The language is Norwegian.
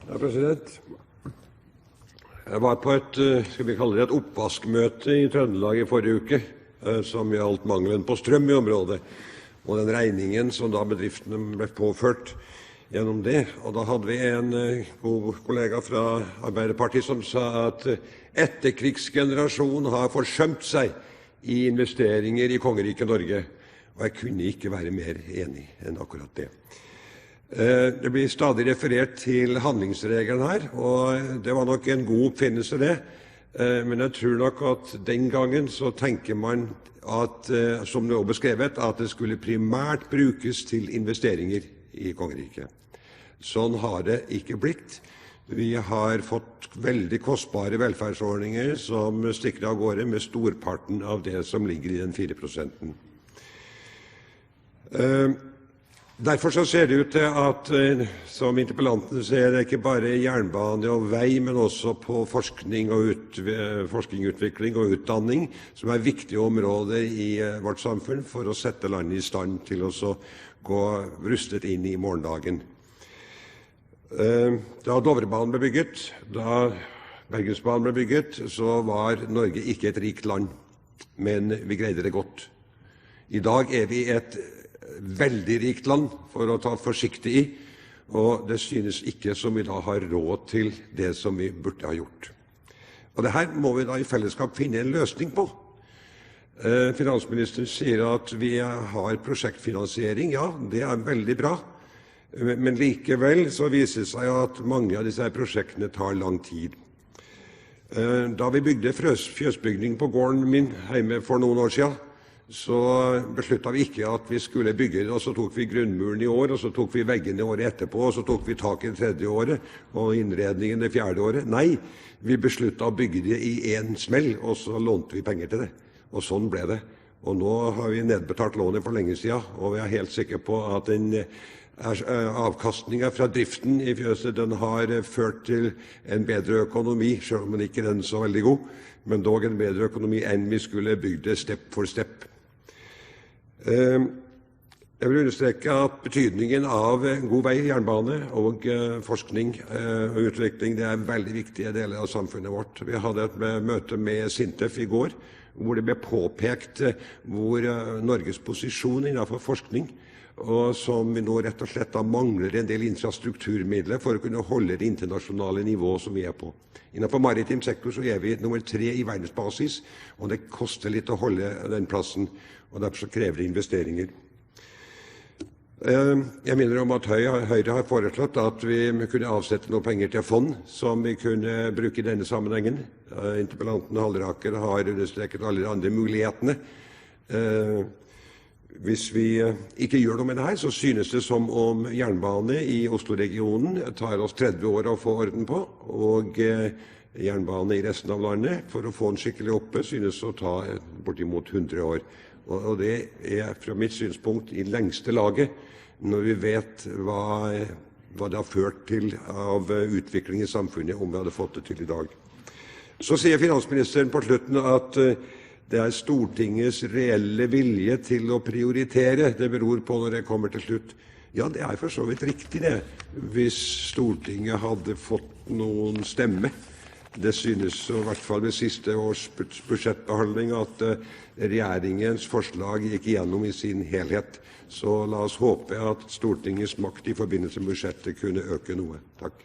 Ja, president. Jeg var på et, skal vi kalle det et oppvaskmøte i Trøndelag i forrige uke, som gjaldt mangelen på strøm i området, og den regningen som da bedriftene ble påført gjennom det. Og da hadde vi en god kollega fra Arbeiderpartiet som sa at etterkrigsgenerasjonen har forsømt seg i investeringer i kongeriket Norge. Og jeg kunne ikke være mer enig enn akkurat det. Det blir stadig referert til handlingsregelen her, og det var nok en god oppfinnelse det. Men jeg tror nok at den gangen så tenker man at, som det også beskrevet, at det skulle primært brukes til investeringer i kongeriket. Sånn har det ikke blitt. Vi har fått veldig kostbare velferdsordninger som stikker av gårde med storparten av det som ligger i den 4%. Derfor så ser det ut til at, som interpellanten ser, det ikke bare jernbane og vei, men også på forskning, utvikling og utdanning, som er viktige områder i vårt samfunn for å sette landet i stand til å gå rustet inn i morgendagen. Da Dovrebanen ble bygget, da Bergensbanen ble bygget, så var Norge ikke et rikt land, men vi greide det godt. I dag er vi et veldig rikt land, for å ta forsiktig i, og det synes ikke som vi da har råd til det som vi burde ha gjort. Og det her må vi da i fellesskap finne en løsning på. Finansministeren sier at vi har prosjektfinansiering. Ja, det er veldig bra, men likevel så viser det seg at mange av disse prosjektene tar lang tid. Da vi bygde fjøsbygning på gården min hjemme for noen år siden, så besluttet vi ikke at vi skulle bygge det, og så tok vi grunnmuren i år, og så tok vi veggene året etterpå, og så tok vi tak i det 3. året, og innredningen det 4. året. Nei, vi besluttet å bygge det i en smell, og så lånte vi penger til det. Og sånn ble det. Og nå har vi nedbetalt lånet for lenge siden, og vi er helt sikre på at avkastningen fra driften i fjøset, den har ført til en bedre økonomi, selv om den ikke er så veldig god, men dog en bedre økonomi enn vi skulle bygge det step for step. Jeg vil understreke at betydningen av god vei, jernbane og forskning og utvikling, det er veldig viktige deler av samfunnet vårt. Vi hadde et møte med SINTEF i går, hvor det ble påpekt hvor Norges posisjon innenfor forskning, og som vi nå rett og slett da mangler en del infrastrukturmidler for å kunne holde det internasjonale nivået som vi er på. Innenfor maritim sektor så er vi nummer 3 i verdensbasis, og det koster litt å holde den plassen, og derfor så krever det investeringer. Jeg minner om at Høyre har foreslått at vi kunne avsette noen penger til fond som vi kunne bruke i denne sammenhengen. Interpellanten Halleraker har understreket alle de andre mulighetene. Hvis vi ikke gjør noe med det her, så synes det som om jernbane i Oslo-regionen tar oss 30 år å få orden på, og jernbane i resten av landet for å få den skikkelig oppe synes å ta bortimot 100 år. Og det er fra mitt synspunkt i lengste laget, når vi vet hva det har ført til av utvikling i samfunnet om vi hadde fått det til i dag. Så sier finansministeren på slutten at det er Stortingets reelle vilje til å prioritere det beror på når det kommer til slutt. Ja, det er for så vidt riktig det, hvis Stortinget hadde fått noen stemme. Det synes i hvert fall ved siste års budsjettbehandling at regjeringens forslag gikk igjennom i sin helhet. Så la oss håpe at Stortingets makt i forbindelse med budsjettet kunne øke noe. Takk.